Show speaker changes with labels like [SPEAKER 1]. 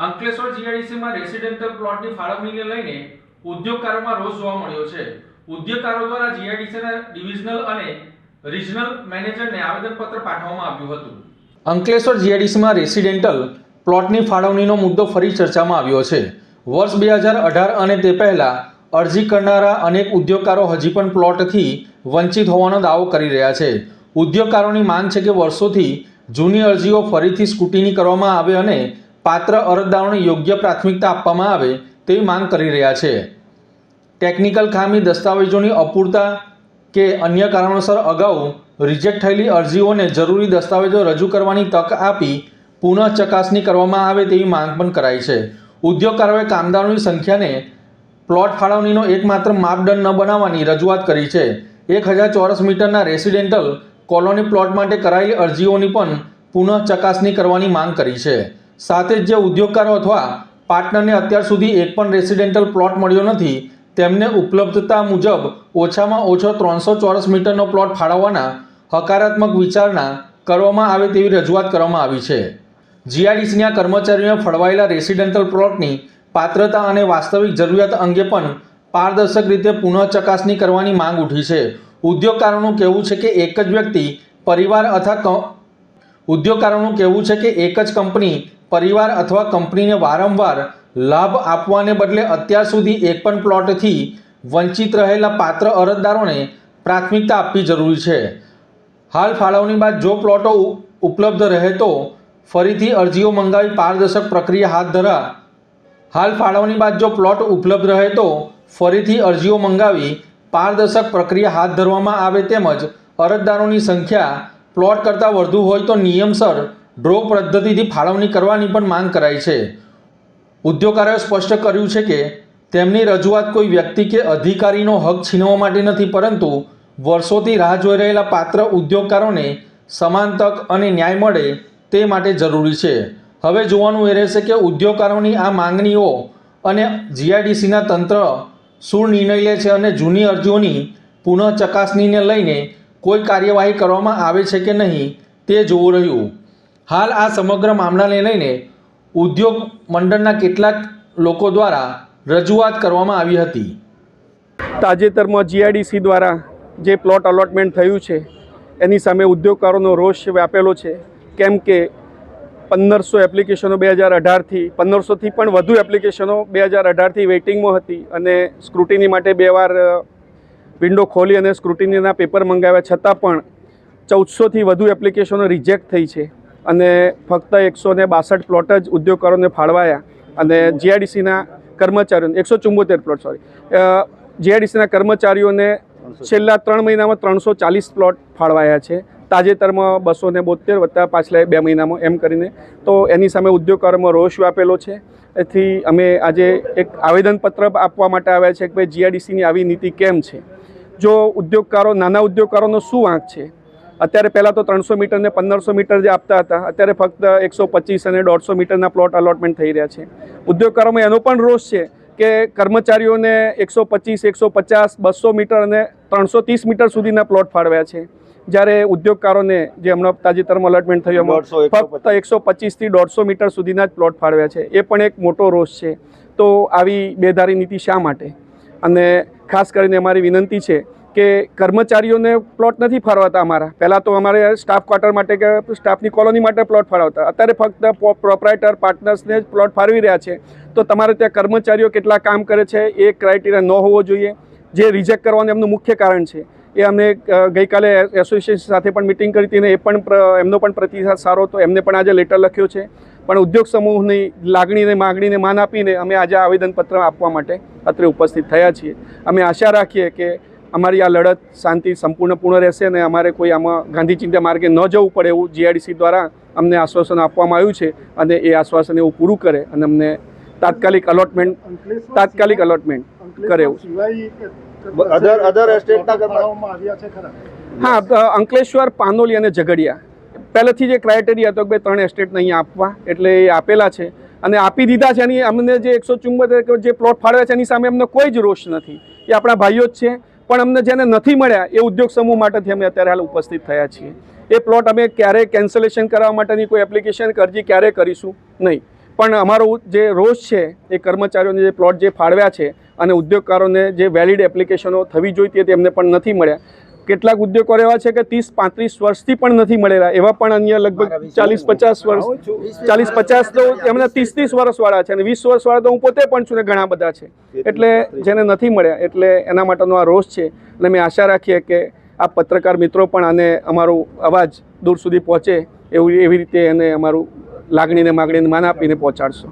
[SPEAKER 1] Ankleshwar જીઆઈડીસીમાં residential પ્લોટની ફાળવણીને લઈને ઉદ્યોગકારોમાં રોષ જોવા મળ્યો છે। ઉદ્યોગકારો દ્વારા જીઆઈડીસીના ડિવિઝનલ અને રિજનલ મેનેજરને આવેદનપત્ર પાઠવવામાં આવ્યું હતું। અંકલેશ્વર જીઆઈડીસીમાં રેસિડેન્શિયલ પ્લોટની ફાળવણીનો મુદ્દો ફરી ચર્ચામાં આવ્યો છે। વર્ષ 2018 અને તે પહેલા અરજી કરનારા અનેક ઉદ્યોગકારો હજી પણ પ્લોટથી વંચિત હોવાનો દાવો કરી રહ્યા છે। ઉદ્યોગકારોની માંગ છે કે વર્ષોથી જૂની અરજીઓ ફરીથી સ્ક્રુટિની કરવામાં આવે અને પાત્ર અરજદારોને યોગ્ય પ્રાથમિકતા આપવામાં આવે તેવી માંગ કરી રહ્યા છે। ટેકનિકલ ખામી, દસ્તાવેજોની અપૂરતા કે અન્ય કારણોસર અગાઉ રિજેક્ટ થયેલી અરજીઓને જરૂરી દસ્તાવેજો રજૂ કરવાની તક આપી પુનઃ ચકાસણી કરવામાં આવે તેવી માંગ પણ કરાઈ છે। ઉદ્યોગકારોએ કામદારોની સંખ્યાને પ્લોટ ફાળવણીનો એકમાત્ર માપદંડ ન બનાવવાની રજૂઆત કરી છે। 1000 ચોરસ મીટરના રેસિડેન્શિયલ કોલોની પ્લોટ માટે કરાયેલી અરજીઓની પણ પુનઃ ચકાસણી કરવાની માંગ કરી છે। સાથે જ જે ઉદ્યોગકારો અથવા પાર્ટનરને અત્યાર સુધી એક પણ રેસિડેન્શિયલ પ્લોટ મળ્યો નથી તેમને ઉપલબ્ધતા મુજબ ઓછામાં ઓછો 300 ચોરસ મીટરનો પ્લોટ ફાળવવાના હકારાત્મક વિચારણા કરવામાં આવે તેવી રજૂઆત કરવામાં આવી છે। જીઆઈડીસીના કર્મચારીઓને ફળવાયેલા રેસિડેન્શિયલ પ્લોટની પાત્રતા અને વાસ્તવિક જરૂરિયાત અંગે પણ પારદર્શક રીતે પુનઃ ચકાસણી કરવાની માંગ ઉઠી છે। ઉદ્યોગકારોનું કહેવું છે કે એક જ વ્યક્તિ, પરિવાર અથવા ઉદ્યોગકારોનું કહેવું છે કે એક જ કંપની, પરિવાર અથવા કંપનીને વારંવાર લાભ આપવાને બદલે અત્યાર સુધી એક પણ પ્લોટથી વંચિત રહેલા પાત્ર અરજદારોને પ્રાથમિકતા આપવી જરૂરી છે। હાલ ફાળવણી બાદ જો પ્લોટો ઉપલબ્ધ રહે તો ફરીથી અરજીઓ મંગાવી પારદર્શક પ્રક્રિયા હાથ ધરા હાલ ફાળવણી બાદ જો પ્લોટ ઉપલબ્ધ રહે તો ફરીથી અરજીઓ મંગાવી પારદર્શક પ્રક્રિયા હાથ ધરવામાં આવે તેમજ અરજદારોની સંખ્યા પ્લોટ કરતાં વધુ હોય તો નિયમસર ડ્રો પદ્ધતિથી ફાળવણી કરવાની પણ માંગ કરાઈ છે। ઉદ્યોગકારોએ સ્પષ્ટ કર્યું છે કે તેમની રજૂઆત કોઈ વ્યક્તિ કે અધિકારીનો હક છીનવવા માટે નથી, પરંતુ વર્ષોથી રાહ જોઈ રહેલા પાત્ર ઉદ્યોગકારોને સમાન તક અને ન્યાય મળે તે માટે જરૂરી છે। હવે જોવાનું એ રહેશે કે ઉદ્યોગકારોની આ માંગણીઓ અને જીઆઈડીસીના તંત્ર શું નિર્ણય લે છે અને જૂની અરજીઓની પુનઃ ચકાસણીને લઈને કોઈ કાર્યવાહી કરવામાં આવે છે કે નહીં તે જોવું રહ્યું। હાલ આ સમગ્ર મામલાને લઈને ઉદ્યોગ મંડળના કેટલાક લોકો દ્વારા રજૂઆત કરવામાં આવી હતી।
[SPEAKER 2] તાજેતરમાં જીઆઈડીસી દ્વારા જે પ્લોટ અલોટમેન્ટ થયું છે એની સામે ઉદ્યોગકારોનો રોષ વ્યાપેલો છે, કેમ કે 1500 એપ્લિકેશનો 2018થી 1500થી પણ વધુ એપ્લિકેશનો 2018થી વેઇટિંગમાં હતી અને સ્ક્રુટિની માટે 2 વાર વિન્ડો ખોલી અને સ્ક્રુટિનીના પેપર મંગાવ્યા છતાં પણ 1400થી વધુ એપ્લિકેશનો રિજેક્ટ થઈ છે અને ફક્ત 162 પ્લોટ જ ઉદ્યોગકારોને ફાળવાયા અને જીઆઈડીસીના કર્મચારીઓને 174 પ્લોટ જીઆઈડીસીના કર્મચારીઓને છેલ્લા 3 મહિનામાં 340 પ્લોટ ફાળવાયા છે। તાજેતરમાં 272 વત્તા પાછલા 2 મહિનામાં એમ કરીને તો એની સામે ઉદ્યોગકારોમાં રોષ વ્યાપેલો છે। એથી અમે આજે એક આવેદનપત્ર આપવા માટે આવ્યા છે કે ભાઈ જીઆઈડીસીની આવી નીતિ કેમ છે? જો ઉદ્યોગકારો, નાના ઉદ્યોગકારોનો શું વાંક છે? અત્યારે પહેલાં તો 300 મીટર ને 1500 મીટર જે આપતા હતા, અત્યારે ફક્ત 125 અને 150 મીટરના પ્લોટ અલોટમેન્ટ થઈ રહ્યા છે। ઉદ્યોગકારોમાં એનો પણ રોષ છે કે કર્મચારીઓને 125, 150, 200 મીટર અને 330 મીટર સુધીના પ્લોટ ફાળવ્યા છે, જ્યારે ઉદ્યોગકારોને જે હમણાં તાજેતરમાં અલોટમેન્ટ થયું એમાં ફક્ત 125થી 150 મીટર સુધીના જ પ્લોટ ફાળવ્યા છે। એ પણ એક મોટો રોષ છે। તો આવી બેધારી નીતિ શા માટે? અને ખાસ કરીને અમારી વિનંતી છે કે કર્મચારીઓને પ્લોટ નથી ફાળવાતા અમારા, પહેલાં તો અમારે સ્ટાફ ક્વાર્ટર માટે કે સ્ટાફની કોલોની માટે પ્લોટ ફાળવતા, અત્યારે ફક્ત પ્રોપ્રાઇટર પાર્ટનર્સને જ પ્લોટ ફાળવી રહ્યા છે। તો તમારે ત્યાં કર્મચારીઓ કેટલા કામ કરે છે એ ક્રાઇટેરિયા ન હોવો જોઈએ। જે રિજેક્ટ કરવાનું એમનું મુખ્ય કારણ છે એ અમે ગઈકાલે એસોસિએશન સાથે પણ મિટિંગ કરી હતી અને એ પણ એમનો પણ પ્રતિસાદ સારો હતો, એમને પણ આજે લેટર લખ્યો છે। પણ ઉદ્યોગ સમૂહની લાગણીને માગણીને માન આપીને અમે આજે આવેદનપત્ર આપવા માટે અત્રે ઉપસ્થિત થયા છીએ। અમે આશા રાખીએ કે અમારી આ લડત શાંતિ સંપૂર્ણ રહેશે અને અમારે કોઈ આમાં ગાંધી ચિંતા માર્ગે ન જવું પડે એવું જીઆઈડીસી દ્વારા અમને આશ્વાસન આપવામાં આવ્યું છે અને એ આશ્વાસન એવું પૂરું કરે અને અમને તાત્કાલિક અલોટમેન્ટ કરે એવું। હા, અંકલેશ્વર, પાનોલી અને ઝઘડિયા પહેલેથી જે ક્રાઇટેરિયા હતો કે 3 એસ્ટેટને અહીંયા આપવા, એટલે એ આપેલા છે અને આપી દીધા છે। અને અમને જે 174 જે પ્લોટ ફાળવ્યા છે એની સામે અમને કોઈ જ રોષ નથી, એ આપણા ભાઈઓ જ છે। પણ અમને જેને નથી મળ્યા એ ઉદ્યોગ સમૂહ માટેથી અમે અત્યારે હાલ ઉપસ્થિત થયા છીએ। એ પ્લોટ અમે ક્યારેય કેન્સલેશન કરવા માટેની કોઈ એપ્લિકેશન, અરજી ક્યારેય કરીશું નહીં। પણ અમારો જે રોષ છે એ કર્મચારીઓને જે પ્લોટ જે ફાળવ્યા છે અને ઉદ્યોગકારોને જે વેલિડ એપ્લિકેશનો થવી જોઈતી હતી એમને પણ નથી મળ્યા. કેટલાક ઉદ્યોગો એવા છે કે 30-35 વર્ષથી પણ નથી મળેલા, એવા પણ અન્ય લગભગ 40-50 વર્ષ 40-50 તો એમના 30-30 વર્ષવાળા છે અને 20 વર્ષવાળા તો હું પોતે પણ છું ને ઘણા બધા છે. એટલે જેને નથી મળ્યા એટલે એના માટેનો આ રોષ છે અને મેં આશા રાખીએ કે આ પત્રકાર મિત્રો પણ આને અમારું અવાજ દૂર સુધી પહોંચે એવી રીતે એને અમારું લાગણીને માગણીને માન આપીને પહોંચાડશો.